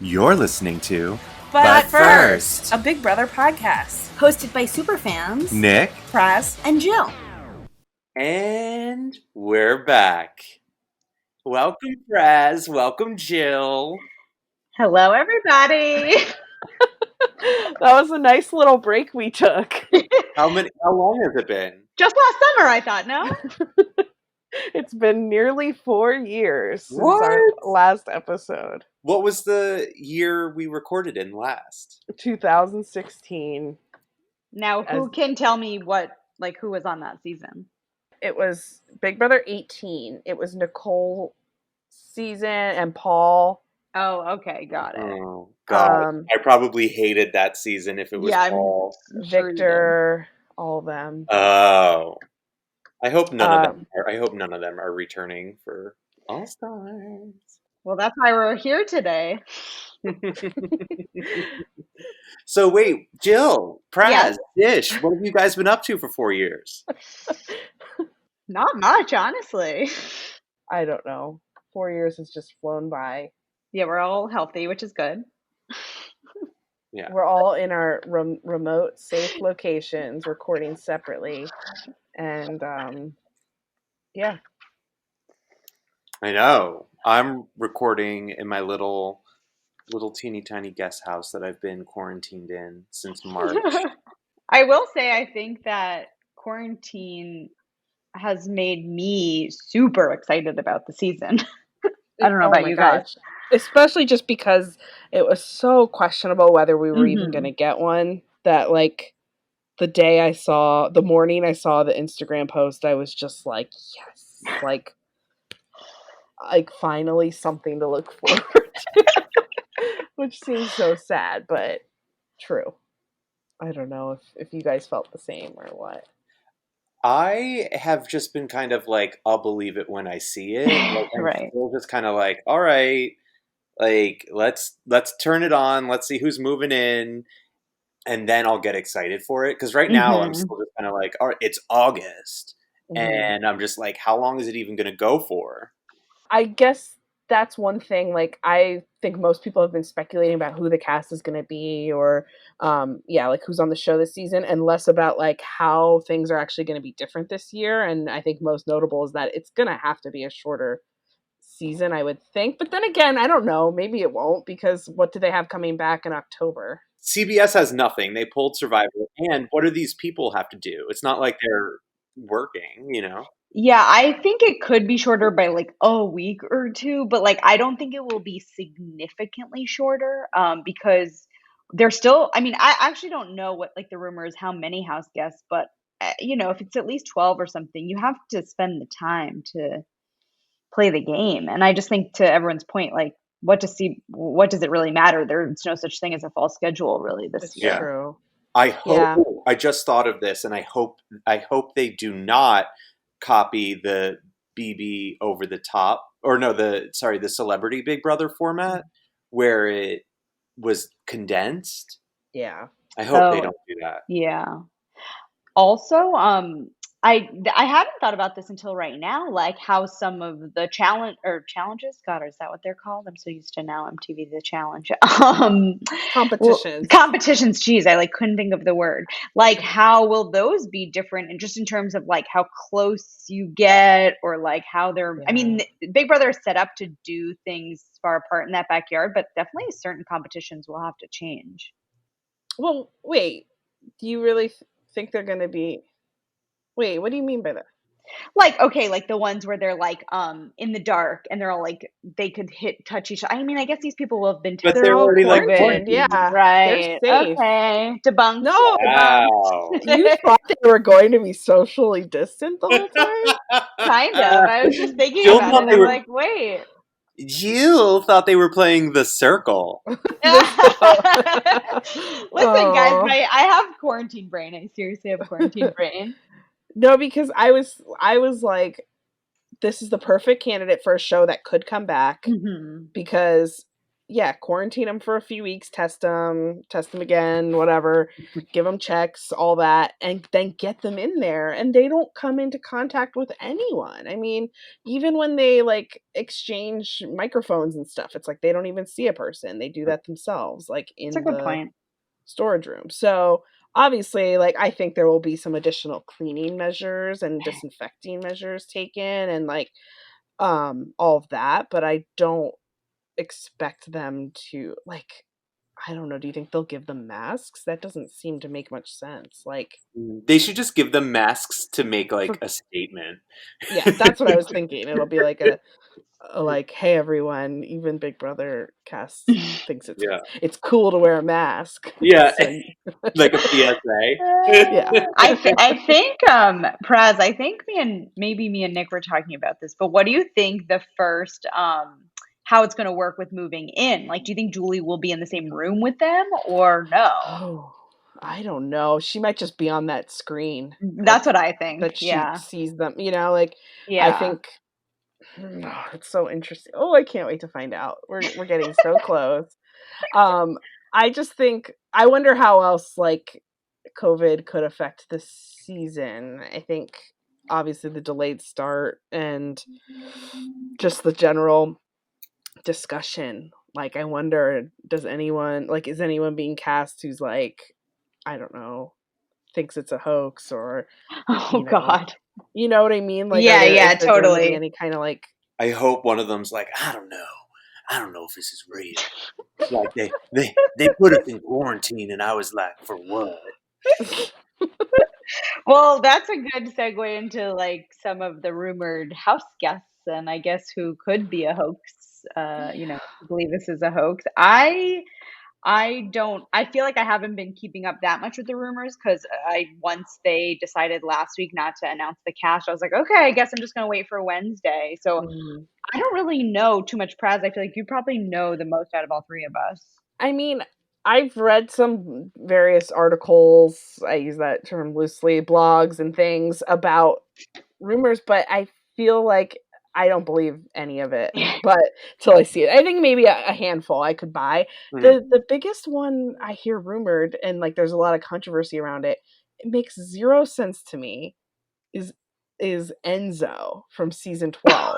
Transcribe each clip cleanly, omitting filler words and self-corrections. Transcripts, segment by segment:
You're listening to But First, a Big Brother podcast. Hosted by superfans Nick, Praz and Jill. and we're back. Welcome, Praz. Welcome, Jill. Hello, everybody. That was a nice little break we took. How long has it been? Just last summer, I thought, no? It's been nearly 4 years since What? our last episode. What was the year we recorded in last? 2016. Now, who can tell me who was on that season? It was Big Brother 18. It was Nicole's season and Paul. Oh, okay, got it. Oh, God. I probably hated that season if it was Paul. Victor, all of them. Oh. I hope none of them are returning for All Stars. Well, that's why we're here today. So wait, Jill, Praz, Yes. Dish, what have you guys been up to for 4 years? Not much, honestly. I don't know. 4 years has just flown by. Yeah, we're all healthy, which is good. Yeah, We're all in our remote, safe locations, recording separately, and yeah. I know. I'm recording in my little teeny tiny guest house that I've been quarantined in since March. I will say, I think that quarantine has made me super excited about the season. I don't know about you guys. Especially just because it was so questionable whether we were even going to get one, that the morning I saw the Instagram post, I was just like, yes, like finally something to look forward to, which seems so sad, but true. I don't know if you guys felt the same or what. I have just been kind of like, I'll believe it when I see it. Like, Right. I'm still just kind of like, all right, like let's turn it on. Let's see who's moving in, and then I'll get excited for it. Because right now I'm still just kind of like, all right, it's August, and I'm just like, how long is it even going to go for? I guess that's one thing. Like, I think most people have been speculating about who the cast is going to be, or who's on the show this season, and less about like how things are actually going to be different this year. And I think most notable is that it's going to have to be a shorter season, I would think. But then again, I don't know. Maybe it won't, because what do they have coming back in October? CBS has nothing. They pulled Survivor, and what do these people have to do? It's not like they're working, you know? Yeah, I think it could be shorter by like a week or two, but like I don't think it will be significantly shorter because they're still, I mean, I actually don't know what like the rumor is how many house guests, but if it's at least 12 or something, you have to spend the time to play the game. And I just think, to everyone's point, like what does it really matter? There's no such thing as a fall schedule really this year. True. I hope I just thought of this, and I hope they do not copy the BB over the top, or no, the Celebrity Big Brother format where it was condensed. Yeah. I hope they don't do that. Yeah. Also, I haven't thought about this until right now, like how some of the challenges, God, is that what they're called? I'm so used to now MTV The Challenge. Competitions, geez, I couldn't think of the word. Like, how will those be different? And just in terms of like how close you get, or like how they're, I mean, Big Brother is set up to do things far apart in that backyard, but definitely certain competitions will have to change. Well, wait, do you really think they're going to be... Wait, what do you mean by that? Like, okay, like the ones where they're like in the dark and they're all like they could touch each other. I mean, I guess these people will have been but they're already like quarantined. Yeah, right. They're safe. Okay, debunked. No, you thought they were going to be socially distant the whole time? Kind of. I was just thinking about it. I'm like, wait. Jill thought they were playing The Circle. Listen, guys, I have quarantine brain. I seriously have quarantine brain. No, because I was like, this is the perfect candidate for a show that could come back, because quarantine them for a few weeks, test them again, whatever, give them checks, all that, and then get them in there. And they don't come into contact with anyone. I mean, even when they like exchange microphones and stuff, it's like they don't even see a person. They do that themselves, like That's a in good the point. storage room. So obviously, like, I think there will be some additional cleaning measures and disinfecting measures taken, and like all of that, but I don't expect them to, like, I don't know, do you think they'll give them masks? That doesn't seem to make much sense. Like, They should just give them masks to make like for, a statement. yeah, that's what I was thinking. It'll be like a like, hey everyone, even Big Brother cast thinks Yeah. it's cool to wear a mask. Yeah. So, Like a PSA. yeah. I think Praz, I think me and Nick were talking about this, but what do you think the first how it's going to work with moving in? Like, do you think Julie will be in the same room with them or no? Oh, I don't know. She might just be on that screen. That's what I think. That she Yeah. sees them, like, I Yeah. think. Oh, it's so interesting. Oh, I can't wait to find out. We're getting so close. I just think, I wonder how else like COVID could affect the season. I think obviously the delayed start and just the general discussion. Like, I wonder, is anyone being cast who's like, I don't know, thinks it's a hoax, or Oh you know, God. you know what I mean? Like, Yeah, is yeah, there going to be totally. any kind of like, I hope one of them's like, I don't know. I don't know if this is real. Like they put us in quarantine and I was like, for what? Well, that's a good segue into like some of the rumored house guests and I guess who could be a hoax. Believe this is a hoax. I don't I feel like I haven't been keeping up that much with the rumors because I once they decided last week not to announce the cast, I was like, okay, I guess I'm just gonna wait for Wednesday. So mm. I don't really know too much. Praz, I feel like you probably know the most out of all three of us. I mean, I've read some various articles, I use that term loosely, blogs and things about rumors, but I feel like I don't believe any of it, but till I see it. I think maybe a handful I could buy. Mhm. The biggest one I hear rumored, and like there's a lot of controversy around it, it makes zero sense to me, is Enzo from season 12.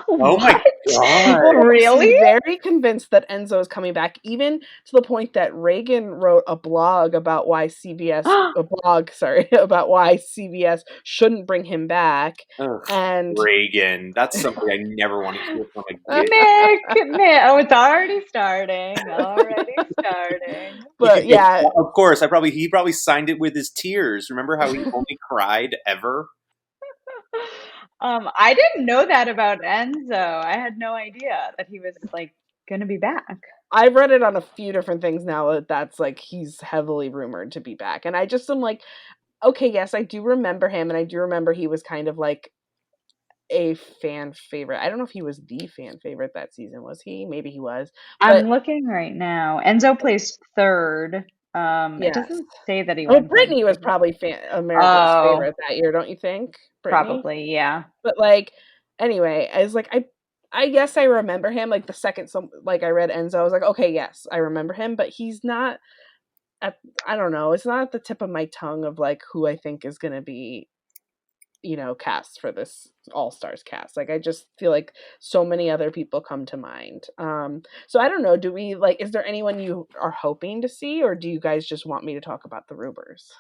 Oh my What? god. People Really? seem very convinced that Enzo is coming back, even to the point that Reagan wrote a blog about why about why CBS shouldn't bring him back. Ugh, And Reagan. That's somebody I never want to hear from again. Nick, oh, it's already starting. Already starting. but yeah, Of course, he probably signed it with his tears. Remember how he only cried ever? I didn't know that about Enzo. I had no idea that he was like gonna be back. I've read it on a few different things now that's like he's heavily rumored to be back. And I just am like, okay, yes, I do remember him, and I do remember he was kind of like a fan favorite. I don't know if he was the fan favorite that season. Was he? Maybe he was. But I'm looking right now. Enzo placed third. It yes. doesn't say that he Oh, went from Brittany was season. probably America's Oh, favorite that year, don't you think? Brittany? probably, yeah. But like, anyway, I was like, I guess I remember him. Like the second I read Enzo, I was like, okay, yes, I remember him, but he's not at, I don't know, it's not at the tip of my tongue of like who I think is gonna be, cast for this All Stars cast. Like, I just feel like so many other people come to mind. So I don't know. Do we like? Is there anyone you are hoping to see, or do you guys just want me to talk about the rumors?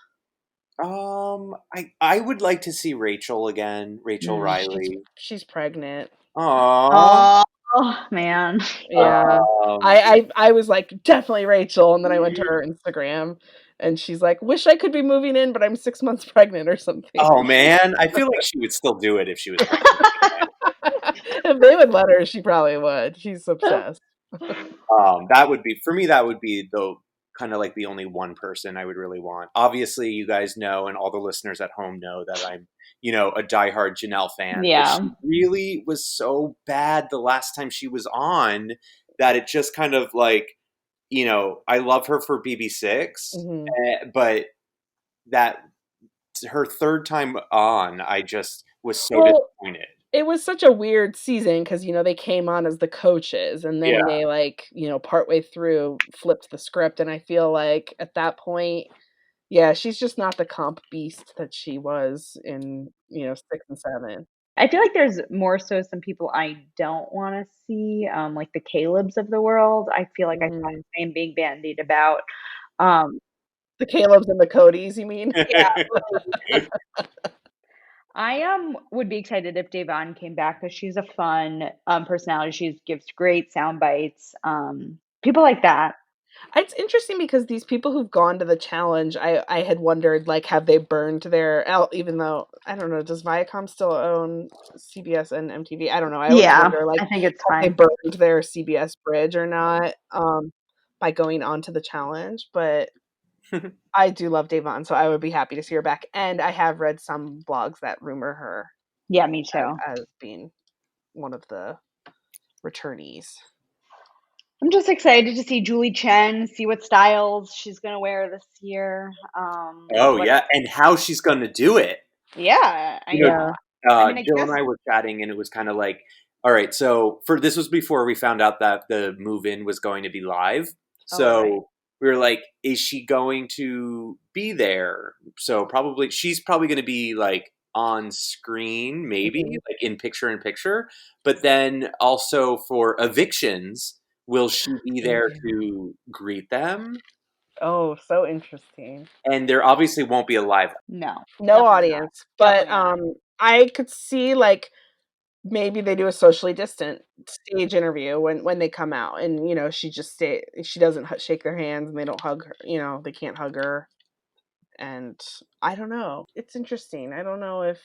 I would like to see Rachel again, Rachel Mm. Riley. She's pregnant. Aww. Oh, man. Yeah. Um, I was like, definitely Rachel, and then I went to her Instagram, and she's like, wish I could be moving in, but I'm 6 months pregnant or something. oh man, I feel like she would still do it if she was pregnant. If they would let her, she probably would. She's obsessed. That would be for me. That would be the kind of like the only one person I would really want. Obviously, you guys know, and all the listeners at home know that I'm, a diehard Janelle fan. But Yeah. she really was so bad the last time she was on that it just kind of like, I love her for BB6, Mhm. but that her third time on, I just was so Well, disappointed. it was such a weird season because, they came on as the coaches and then they, like, partway through flipped the script. And I feel like at that point, yeah, she's just not the comp beast that she was in, 6 and 7. I feel like there's more so some people I don't want to see, like the Calebs of the world. I feel like I saw his name being bandied about. The Calebs and the Codys, you mean? Yeah. I would be excited if Devon came back because she's a fun personality. She gives great sound bites. People like that. It's interesting because these people who've gone to the challenge, I had wondered, like, have they burned their out? Even though I don't know, does Viacom still own CBS and MTV? I don't know. I always wonder, like, I think it's have they fine. burned their CBS bridge or not by going on to the challenge. But I do love Devon, so I would be happy to see her back. And I have read some blogs that rumor her. Yeah, me too. As being one of the returnees. I'm just excited to see Julie Chen, see what styles she's gonna wear this year. And how she's gonna do it. Yeah, Jill and I were chatting, and it was kind of like, all right. So this was before we found out that the move-in was going to be live. So we were like, is she going to be there? So she's probably going to be like on screen, maybe like in picture. But then also for evictions, will she be there to greet them? Oh, so interesting. And there obviously won't be a live. No audience, but I could see, like, maybe they do a socially distant stage interview when they come out, and she doesn't shake their hands and they don't hug her. They can't hug her, and I don't know. It's interesting. I don't know if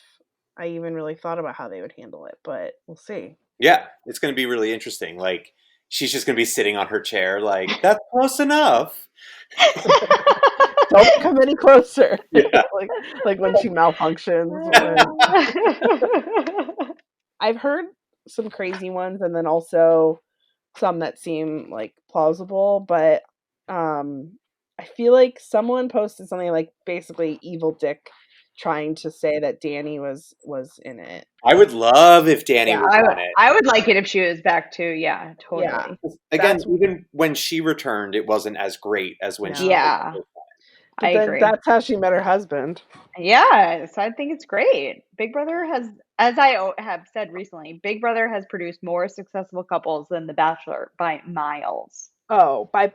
I even really thought about how they would handle it, but we'll see. Yeah, it's going to be really interesting. Like, she's just going to be sitting on her chair, like, that's close enough. Don't come any closer. Yeah. like when she malfunctions. I've heard some crazy ones, and then also some that seem like plausible, but I feel like someone posted something like basically Evil Dick trying to say that Danny was in it. I would love if Danny was on it. I would like it if she was back too. Yeah, totally. Yeah. Again, even when she returned, it wasn't as great as when she I agree. That's how she met her husband. Yeah, so I think it's great. Big Brother has, as I have said recently, Big Brother has produced more successful couples than The Bachelor by miles. Oh, by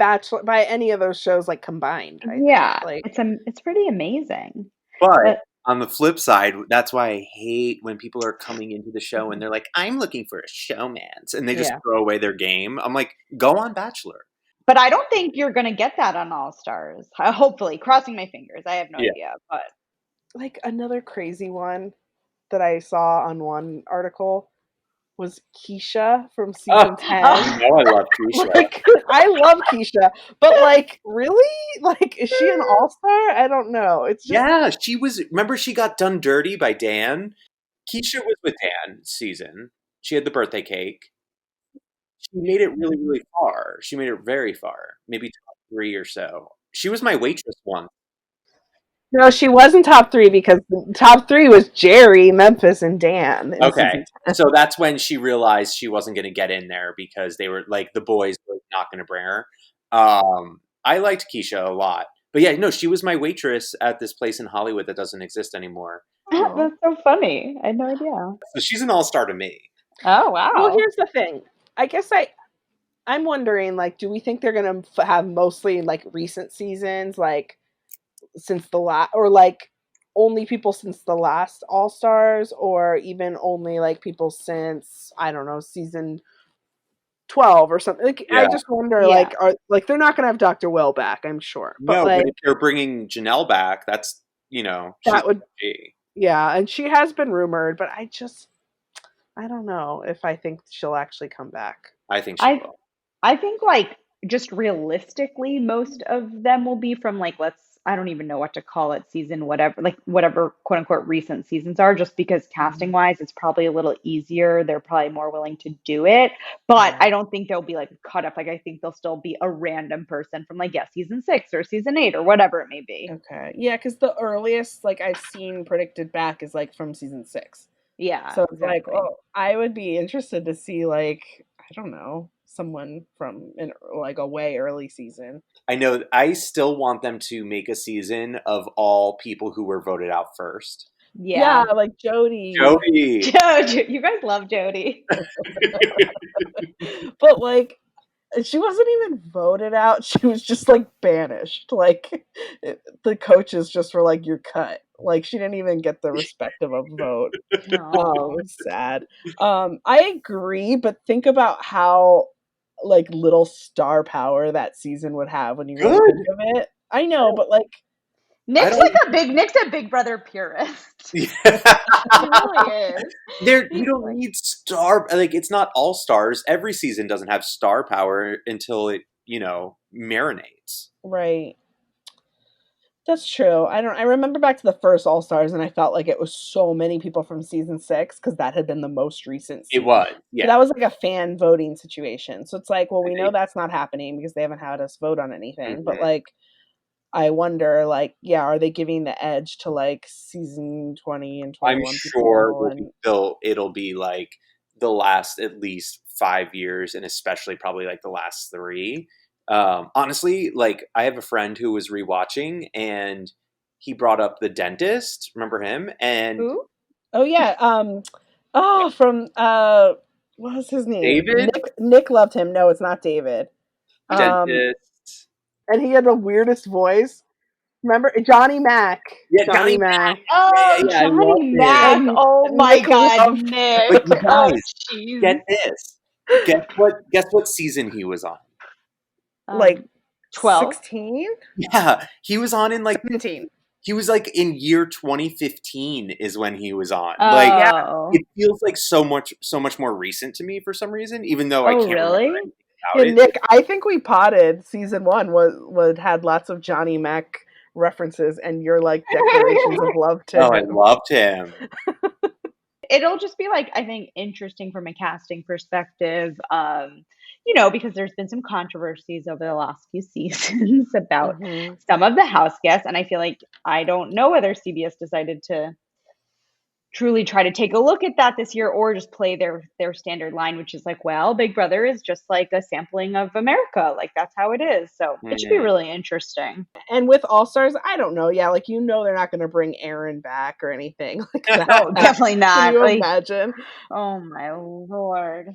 any of those shows like combined. I think. It's pretty amazing. But on the flip side, that's why I hate when people are coming into the show and they're like, I'm looking for a showmance, and they just throw away their game. I'm like, go on Bachelor. But I don't think you're going to get that on All Stars. Hopefully, crossing my fingers. I have no idea, but like another crazy one that I saw on one article was Keisha from season 10. I love Keisha. I love Keisha, but like, really? Like, is she an all-star? I don't know. It's just... she was. Remember, she got done dirty by Dan. Keisha was with Dan season. She had the birthday cake. She made it really, really far. She made it very far, maybe top 3 or so. She was my waitress once. No, she wasn't top 3 because top 3 was Jerry, Memphis, and Dan. Okay, so that's when she realized she wasn't going to get in there because they were like the boys were not going to bring her. I liked Keisha a lot, but yeah, no, she was my waitress at this place in Hollywood that doesn't exist anymore. That's so funny. I had no idea. So she's an all-star to me. Oh wow. Well, here's the thing. I guess I'm wondering, like, do we think they're going to have mostly like recent seasons, like since the last, or like only people since the last All Stars, or even only like people since, I don't know, season 12 or something? Like, I just wonder, like, they're not going to have Dr. Will back, I'm sure. But no, but if they're bringing Janelle back, that's that would be. Yeah, and she has been rumored, but I don't know if I think she'll actually come back. I think she will. I think, like, just realistically, most of them will be from, like, I don't even know what to call it, season whatever quote unquote recent seasons are, just because casting wise, it's probably a little easier. They're probably more willing to do it, but I don't think they'll be like cut up. Like, I think they'll still be a random person from season 6 or season 8 or whatever it may be. Okay. Yeah. Cause the earliest, like, I've seen predicted back is like from season 6. Yeah. So it's exactly. like, oh, I would be interested to see like, I don't know, someone from like a way early season. I know I still want them to make a season of all people who were voted out first. Yeah, Yeah. like Jody. Jody. You guys love Jody. But like she wasn't even voted out. She was just like banished. Like the coaches just were like, "You're cut." Like she didn't even get the respect of a vote. No. It was sad. I agree, but think about how like little star power that season would have when you really Good. think of it. I know, but like Nick's a Big Brother purist. He really is. You don't need star, like it's not all stars. Every season doesn't have star power until it, marinates. right. That's true. I remember back to the first All Stars, and I felt like it was so many people from season 6 because that had been the most recent It season. was, But yeah. that was like a fan voting situation. So it's like, well, we know that's not happening because they haven't had us vote on anything. But like, I wonder, like, yeah, are they giving the edge to like season 20 and I'm 21 sure people? it'll be like the last at least 5 years, and especially probably like the last 3. Honestly, like I have a friend who was rewatching, and he brought up The Dentist. Remember him? And Who? Oh yeah. From what was his name? David? Nick loved him. No, it's not David. Dentist. And he had the weirdest voice. Remember Johnny Mac? Yeah, Johnny Mac. Oh, Yeah, I love Johnny him. Mac. And Oh my Nick God, loved Nick. But you Oh, guys, jeez. get this. Guess what season he was on? like 12. 16? Yeah, he was on in like 17. he was like in year 2015 is when he was on. Oh. Like Yeah. it feels like so much more recent to me for some reason, even though I Oh, can't remember really? anything about it. Nick, I think we potted season 1 was had lots of Johnny Mac references and your like declarations of love to Oh, I him. loved him. It'll just be like, I think, interesting from a casting perspective. Because there's been some controversies over the last few seasons about some of the house guests, and I feel like I don't know whether CBS decided to truly try to take a look at that this year or just play their standard line, which is like, well, Big Brother is just like a sampling of America, like that's how it is. So it should be really interesting. And with All Stars, I don't know. Yeah, like they're not going to bring Aaron back or anything like that. Oh, definitely not. Can you Like, imagine? oh my Lord.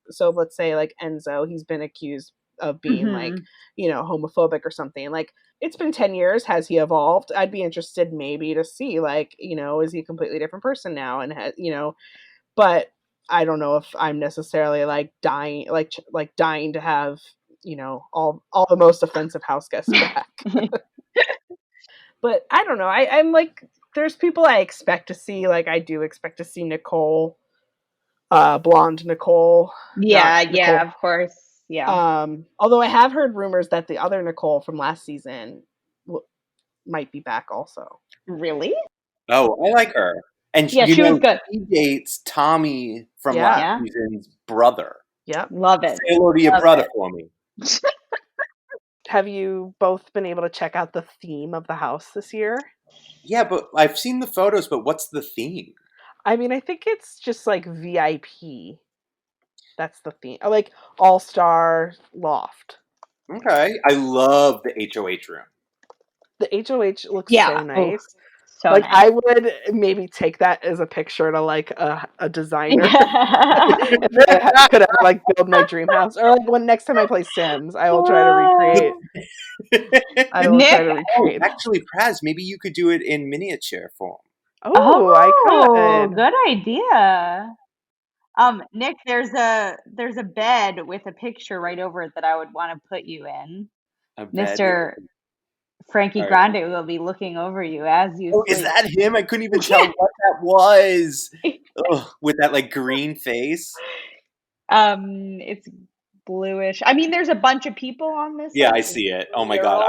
So let's say like Enzo, he's been accused of being like, homophobic or something. Like it's been 10 years. Has he evolved? I'd be interested maybe to see like, is he a completely different person now? And but I don't know if I'm necessarily like dying to have, all the most offensive house guests back. But I don't know. I'm like, there's people I expect to see. Like I do expect to see Nicole, blonde Nicole. Yeah, Nicole. of course. Yeah. Although I have heard rumors that the other Nicole from last season might be back also. Really? Oh, I like her. And yeah, she was good. She dates Tommy from last season's brother. Yeah. Love it. Say hello to your brother for me. Have you both been able to check out the theme of the house this year? Yeah, but I've seen the photos, but what's the theme? I mean, I think it's just like VIP. That's the theme. Like all-star loft. Okay. I love the HOH room. The HOH looks so nice. So like nice. I would maybe take that as a picture to like a designer. And I could like build my dream house. Or like next time I play Sims, I will try to recreate. Actually, Praz, maybe you could do it in miniature form. Oh, I could. Good idea. Nick, there's a bed with a picture right over it that I would want to put you in. Mr. Frankie Grande will be looking over you as you sleep. Is that him? I couldn't even tell what that was. Ugh, with that like green face. It's bluish. I mean, there's a bunch of people on this. Yeah, I see it. Oh my God,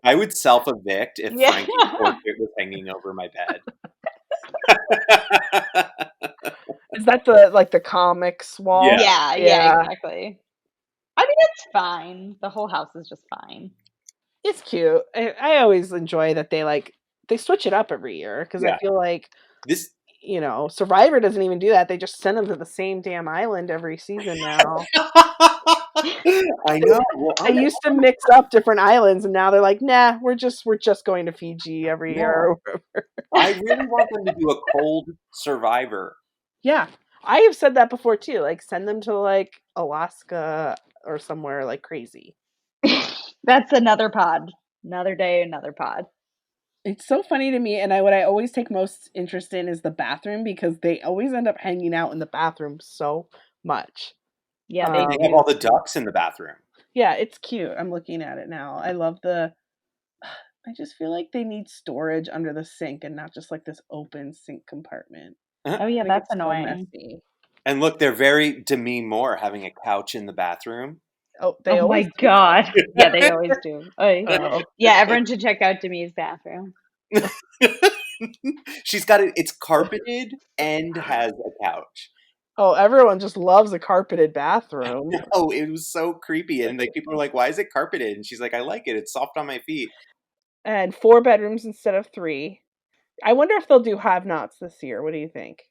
I would self-evict if Frankie's portrait was hanging over my bed. Is that the comics wall? Yeah, exactly. I mean, it's fine. The whole house is just fine. It's cute. I always enjoy that they switch it up every year because I feel like this. Survivor doesn't even do that. They just send them to the same damn island every season now. I know. Well, They used to mix up different islands, and now they're like, nah, we're just going to Fiji every year. I really want them to do a cold Survivor. Yeah, I have said that before too. Like, send them to like Alaska or somewhere like crazy. That's another pod. Another day, another pod. It's so funny to me, and what I always take most interest in is the bathroom, because they always end up hanging out in the bathroom so much. Yeah, they have all the ducks in the bathroom. Yeah, it's cute. I'm looking at it now. I love I just feel like they need storage under the sink and not just like this open sink compartment. Oh yeah, that's annoying. So and look, they're very Demi Moore having a couch in the bathroom. Oh, they oh always my god. Yeah, they always do. Oh. Yeah, everyone should check out Demi's bathroom. She's got it. It's carpeted and has a couch. Oh, everyone just loves a carpeted bathroom. Oh, it was so creepy. And like people are like, why is it carpeted? And she's like, I like it. It's soft on my feet. And 4 bedrooms instead of 3. I wonder if they'll do have-nots this year. What do you think?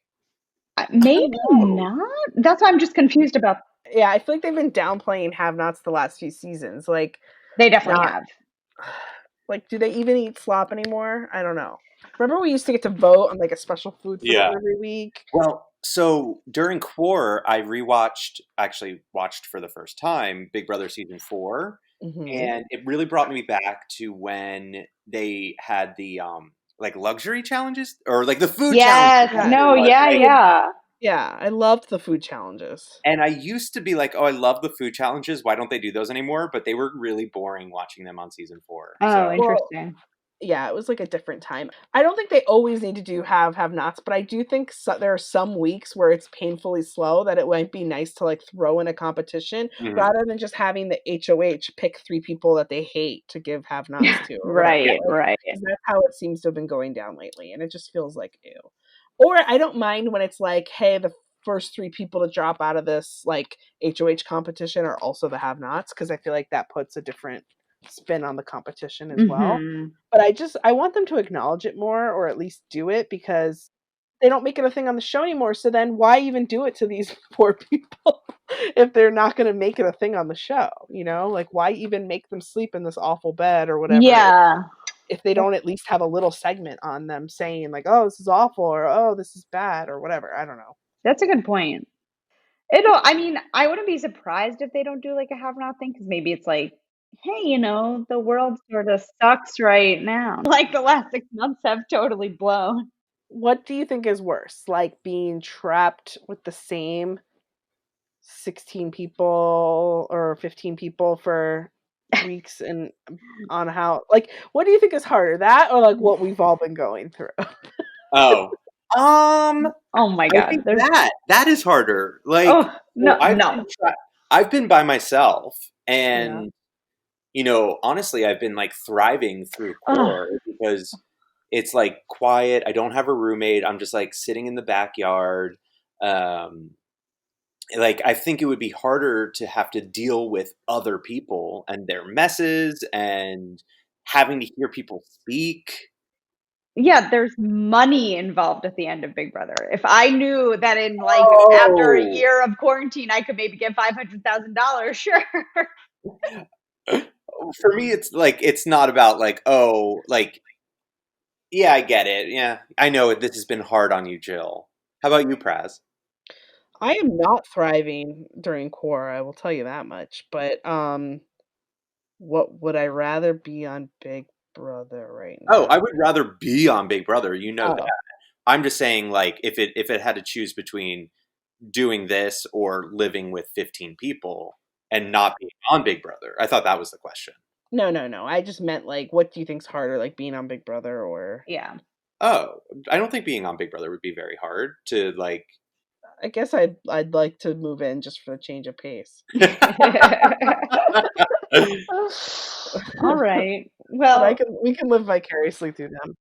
Maybe not. That's why I'm just confused about. Yeah, I feel like they've been downplaying have-nots the last few seasons. Like, they definitely have. Like, do they even eat slop anymore? I don't know. Remember we used to get to vote on like a special food for them every week? Well, so during Quar, I watched for the first time Big Brother season 4. Mm-hmm. And it really brought me back to when they had the like luxury challenges or like the food challenges. Yes, no, yeah. Yeah, I loved the food challenges. And I used to be like, oh, I love the food challenges. Why don't they do those anymore? But they were really boring watching them on season 4. Oh, interesting. Yeah, it was like a different time. I don't think they always need to do have-nots, but I do think there are some weeks where it's painfully slow that it might be nice to like throw in a competition rather than just having the HOH pick 3 people that they hate to give have-nots to. Right. That's how it seems to have been going down lately, and it just feels like ew. Or I don't mind when it's like, hey, the first 3 people to drop out of this like HOH competition are also the have-nots, because I feel like that puts a different spin on the competition as well. But I want them to acknowledge it more, or at least do it, because they don't make it a thing on the show anymore. So then why even do it to these poor people if they're not going to make it a thing on the show? Like, why even make them sleep in this awful bed or whatever? Yeah. If they don't at least have a little segment on them saying like, oh, this is awful, or oh, this is bad, or whatever. I don't know. That's a good point. I wouldn't be surprised if they don't do like a have-not thing, because maybe it's like, hey, the world sort of sucks right now. Like the last 6 months have totally blown. What do you think is worse? Like being trapped with the same 16 people or 15 people for weeks and on how, like, what do you think is harder, that or like what we've all been going through? Oh my god, I think that is harder. Like, I've been by myself, and honestly, I've been like thriving through Quar because it's like quiet. I don't have a roommate. I'm just like sitting in the backyard. Like, I think it would be harder to have to deal with other people and their messes and having to hear people speak. Yeah, there's money involved at the end of Big Brother. If I knew that in like after a year of quarantine, I could maybe get $500,000, sure. For me, it's like, it's not about like, yeah, I get it. Yeah, I know this has been hard on you, Jill. How about you, Praz? I am not thriving during Quar, I will tell you that much. But what would I rather be on Big Brother right now? Oh, I would rather be on Big Brother. That. I'm just saying, like, if it had to choose between doing this or living with 15 people and not being on Big Brother, I thought that was the question. No. I just meant like, what do you think's harder, like being on Big Brother or? Yeah. Oh, I don't think being on Big Brother would be very hard to like. I guess I'd like to move in just for the change of pace. All right. Well, we can live vicariously through them.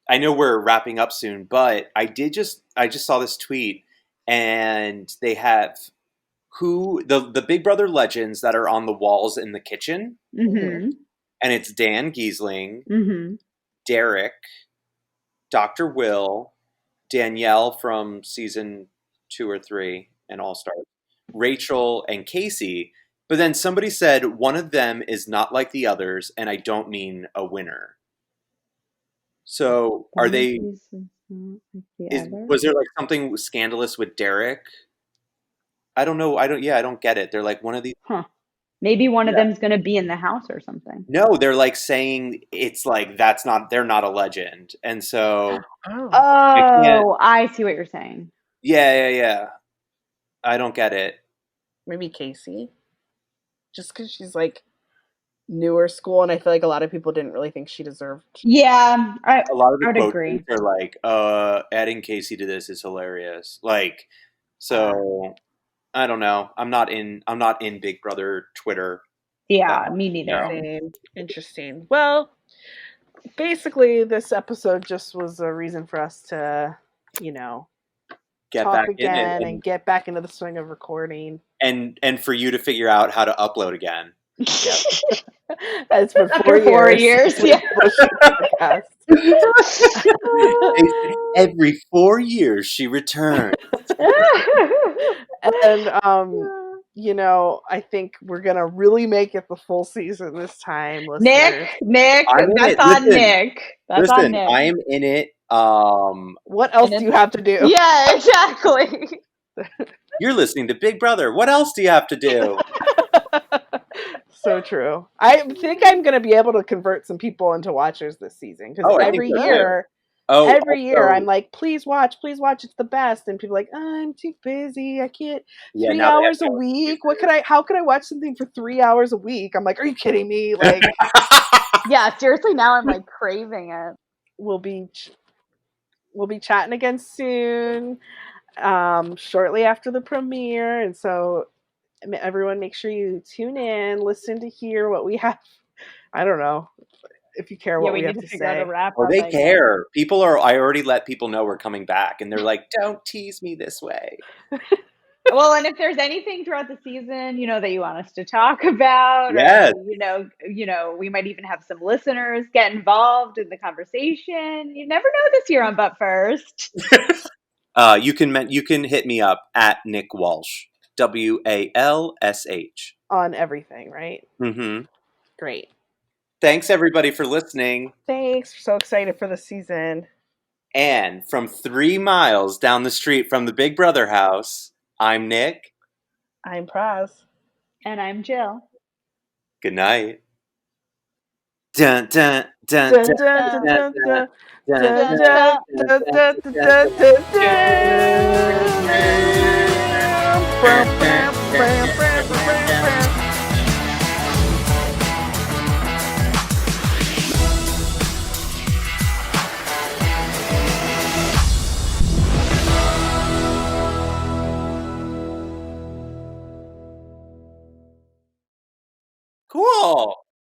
I know we're wrapping up soon, but I just saw this tweet, and they have the Big Brother legends that are on the walls in the kitchen, and it's Dan Giesling, Derek, Dr. Will, Danielle from season 2 or 3 and All Stars, Rachel and Casey. But then somebody said one of them is not like the others, and I don't mean a winner. So are they? Was there like something scandalous with Derek? I don't know. I don't get it. They're like one of these. Huh. Maybe one of them's going to be in the house or something. No, they're like saying it's like they're not a legend. And so I see what you're saying. Yeah. I don't get it. Maybe Casey. Just because she's like newer school, and I feel like a lot of people didn't really think she deserved. Yeah, a lot of the I would quotes agree. are like, adding Casey to this is hilarious. Like, so I don't know. I'm not in Big Brother Twitter. Yeah, me neither. Same. Interesting. Well, basically, this episode just was a reason for us to, get talk back again and get back into the swing of recording, and for you to figure out how to upload again. As for After 4 years, yeah. Every 4 years she returns. And I think we're gonna really make it the full season this time, listeners. Nick, that's on Nick. That's on Nick. I am in it. What else do you have to do? Yeah, exactly. You're listening to Big Brother. What else do you have to do? So true. I think I'm going to be able to convert some people into watchers this season, because every year I'm like, please watch, it's the best, and people are like, I'm too busy, I can't. 3 hours a week. How could I watch something for 3 hours a week? I'm like, are you kidding me? Like, yeah, seriously. Now I'm like craving it. We'll be chatting again soon, shortly after the premiere, and so everyone, make sure you tune in, listen to hear what we have. I don't know if you care what we have to say. They care. People are. I already let people know we're coming back, and they're like, "Don't tease me this way." Well, and if there's anything throughout the season, that you want us to talk about, yes. or, we might even have some listeners get involved in the conversation. You never know this year on But First. You can hit me up at Nick Walsh. WALSH. On everything, right? Mm-hmm. Great. Thanks, everybody, for listening. Thanks. We're so excited for the season. And from 3 miles down the street from the Big Brother house, I'm Nick. I'm Praz. And I'm Jill. Good night. Dun, dun, dun, dun, dun, dun, dun, dun, dun, dun, dun, dun.